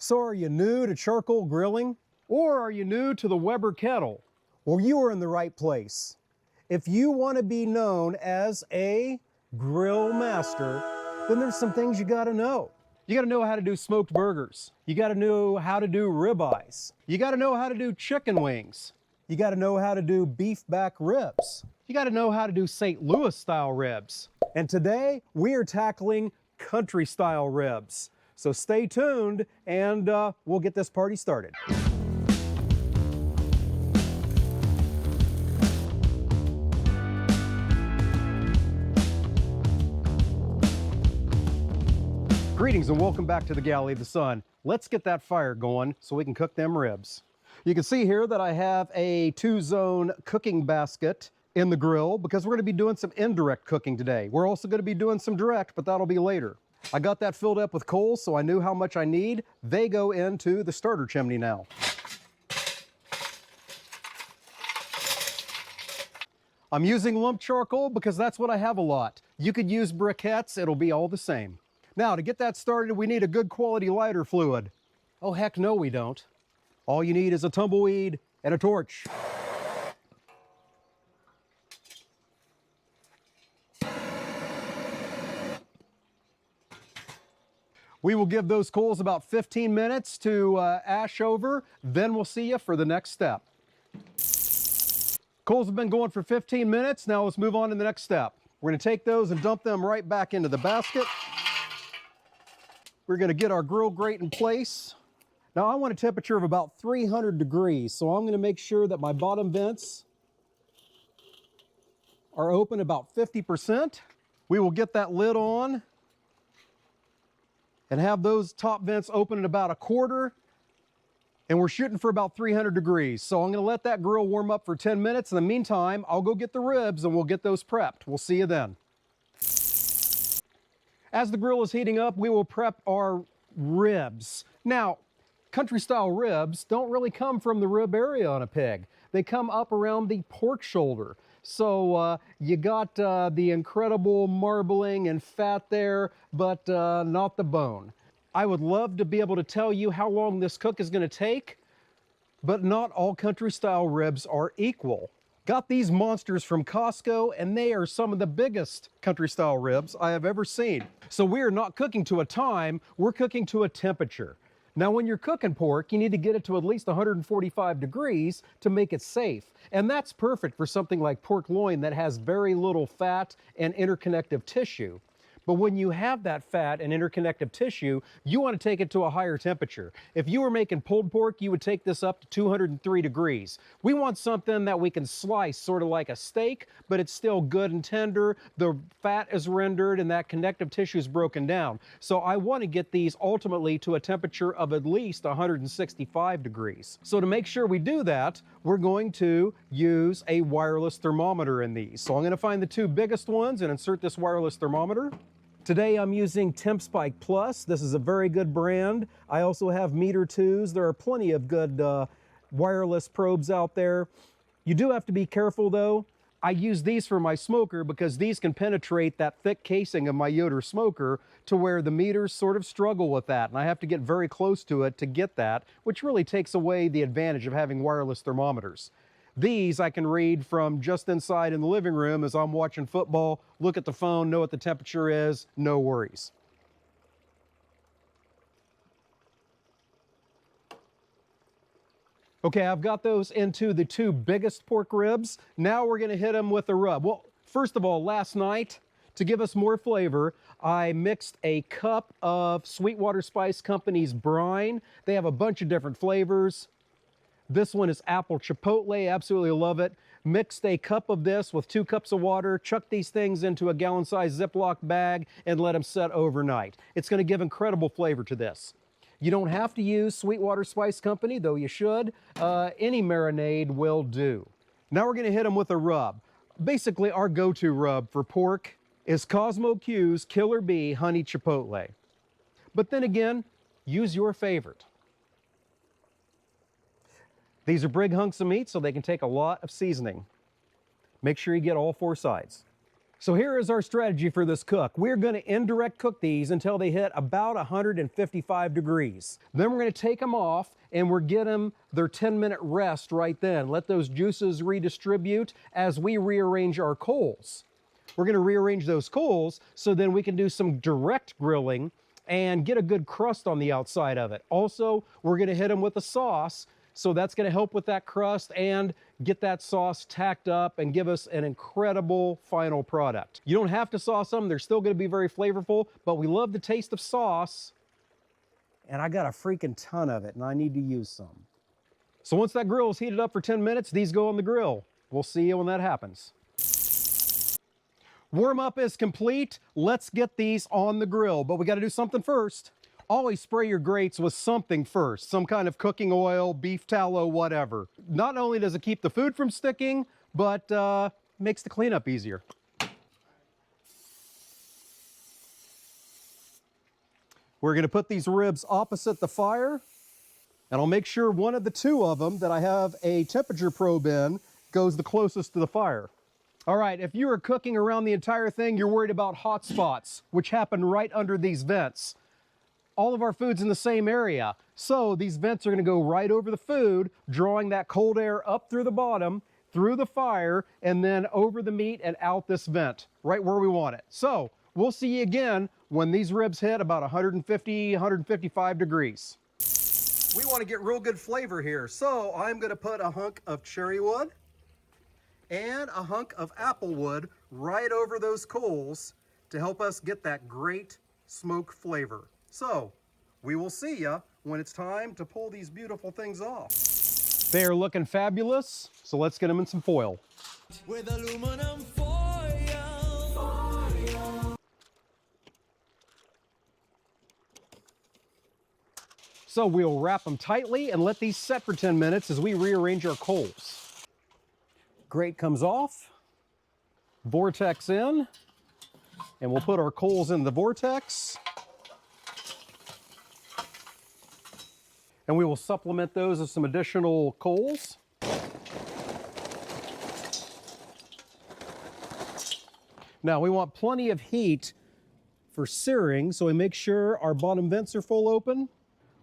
So are you new to charcoal grilling? Or are you new to the Weber Kettle? Well, you are in the right place. If you want to be known as a grill master, then there's some things you got to know. You got to know how to do smoked burgers. You got to know how to do ribeyes. You got to know how to do chicken wings. You got to know how to do beef back ribs. You got to know how to do St. Louis style ribs. And today we are tackling country style ribs. So stay tuned and we'll get this party started. Greetings and welcome back to the Galley of the Sun. Let's get that fire going so we can cook them ribs. You can see here that I have a 2-zone cooking basket in the grill because we're going to be doing some indirect cooking today. We're also going to be doing some direct, but that'll be later. I got that filled up with coals, so I knew how much I need. They go into the starter chimney now. I'm using lump charcoal because that's what I have a lot. You could use briquettes, it'll be all the same. Now, to get that started, we need a good quality lighter fluid. Oh, heck no, we don't. All you need is a tumbleweed and a torch. We will give those coals about 15 minutes to ash over, then we'll see you for the next step. Coals have been going for 15 minutes, now let's move on to the next step. We're going to take those and dump them right back into the basket. We're going to get our grill grate in place. Now I want a temperature of about 300 degrees, so I'm going to make sure that my bottom vents are open about 50%. We will get that lid on and have those top vents open at about 1/4, and we're shooting for about 300 degrees. So I'm going to let that grill warm up for 10 minutes. In the meantime, I'll go get the ribs and we'll get those prepped. We'll see you then. As the grill is heating up, we will prep our ribs. Now, country style ribs don't really come from the rib area on a pig. They come up around the pork shoulder. So you got the incredible marbling and fat there, but not the bone. I would love to be able to tell you how long this cook is going to take, but not all country style ribs are equal. Got these monsters from Costco, and they are some of the biggest country style ribs I have ever seen. So we are not cooking to a time, we're cooking to a temperature. Now, when you're cooking pork, you need to get it to at least 145 degrees to make it safe. And that's perfect for something like pork loin that has very little fat and interconnective tissue. But when you have that fat and interconnective tissue, you want to take it to a higher temperature. If you were making pulled pork, you would take this up to 203 degrees. We want something that we can slice sort of like a steak, but it's still good and tender. The fat is rendered and that connective tissue is broken down. So I want to get these ultimately to a temperature of at least 165 degrees. So to make sure we do that, we're going to use a wireless thermometer in these. So I'm going to find the 2 biggest ones and insert this wireless thermometer. Today I'm using TempSpike Plus. This is a very good brand. I also have Meter 2s. There are plenty of good wireless probes out there. You do have to be careful though. I use these for my smoker because these can penetrate that thick casing of my Yoder smoker to where the meters sort of struggle with that. And I have to get very close to it to get that, which really takes away the advantage of having wireless thermometers. These I can read from just inside in the living room as I'm watching football, look at the phone, know what the temperature is, no worries. Okay, I've got those into the 2 biggest pork ribs. Now we're going to hit them with a rub. Well, first of all, last night, to give us more flavor, I mixed a cup of Sweetwater Spice Company's brine. They have a bunch of different flavors. This one is apple chipotle, absolutely love it. Mixed a cup of this with 2 cups of water, chuck these things into a gallon-sized Ziploc bag, and let them set overnight. It's going to give incredible flavor to this. You don't have to use Sweetwater Spice Company, though you should. Any marinade will do. Now we're going to hit them with a rub. Basically, our go-to rub for pork is Cosmo Q's Killer Bee Honey Chipotle. But then again, use your favorite. These are big hunks of meat, so they can take a lot of seasoning. Make sure you get all 4 sides. So here is our strategy for this cook. We're going to indirect cook these until they hit about 155 degrees. Then we're going to take them off and we're get them their 10-minute rest right then. Let those juices redistribute as we rearrange our coals. We're going to rearrange those coals so then we can do some direct grilling and get a good crust on the outside of it. Also, we're going to hit them with a sauce. So that's going to help with that crust and get that sauce tacked up and give us an incredible final product. You don't have to sauce them. They're still going to be very flavorful, but we love the taste of sauce. And I got a freaking ton of it, and I need to use some. So once that grill is heated up for 10 minutes, these go on the grill. We'll see you when that happens. Warm up is complete. Let's get these on the grill, but we got to do something first. Always spray your grates with something first, some kind of cooking oil, beef tallow, whatever. Not only does it keep the food from sticking, but makes the cleanup easier. We're going to put these ribs opposite the fire, and I'll make sure one of the two of them that I have a temperature probe in goes the closest to the fire. All right, if you are cooking around the entire thing, you're worried about hot spots, which happen right under these vents. All of our food's in the same area. So these vents are going to go right over the food, drawing that cold air up through the bottom, through the fire, and then over the meat and out this vent, right where we want it. So we'll see you again when these ribs hit about 150, 155 degrees. We want to get real good flavor here. So I'm going to put a hunk of cherry wood and a hunk of apple wood right over those coals to help us get that great smoke flavor. So, we will see you when it's time to pull these beautiful things off. They are looking fabulous, so let's get them in some foil. With aluminum foil. So we'll wrap them tightly and let these set for 10 minutes as we rearrange our coals. Grate comes off, vortex in, and we'll put our coals in the vortex. And we will supplement those with some additional coals. Now we want plenty of heat for searing, so we make sure our bottom vents are full open.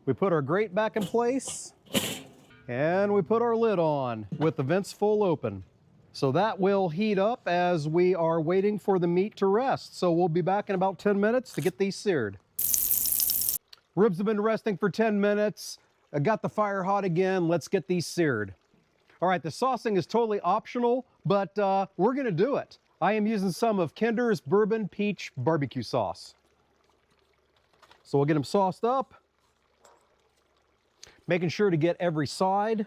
We put our grate back in place, and we put our lid on with the vents full open. So that will heat up as we are waiting for the meat to rest. So we'll be back in about 10 minutes to get these seared. Ribs have been resting for 10 minutes. I got the fire hot again. Let's get these seared. All right, the saucing is totally optional, but we're gonna do it. I am using some of Kinder's Bourbon Peach Barbecue Sauce. So we'll get them sauced up, making sure to get every side.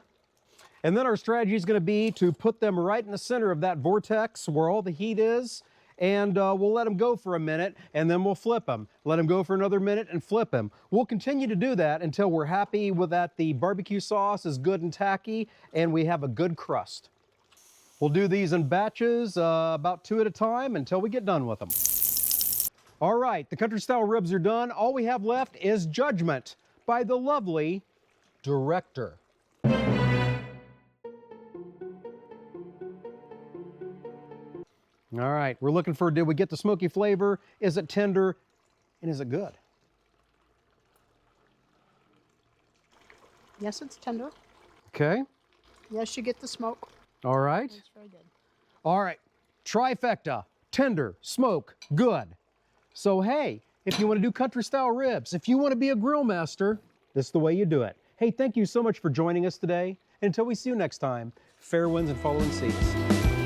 And then our strategy is gonna be to put them right in the center of that vortex where all the heat is, and we'll let them go for a minute, and then we'll flip them. Let them go for another minute and flip them. We'll continue to do that until we're happy with that the barbecue sauce is good and tacky, and we have a good crust. We'll do these in batches, about 2 at a time, until we get done with them. All right, the country style ribs are done. All we have left is judgment by the lovely director. All right, we're looking for, did we get the smoky flavor? Is it tender? And is it good? Yes, it's tender. Okay. Yes, you get the smoke. All right. It's very good. All right. Trifecta. Tender, smoke, good. So, hey, if you want to do country style ribs, if you want to be a grill master, this is the way you do it. Hey, thank you so much for joining us today. And until we see you next time, fair winds and following seas.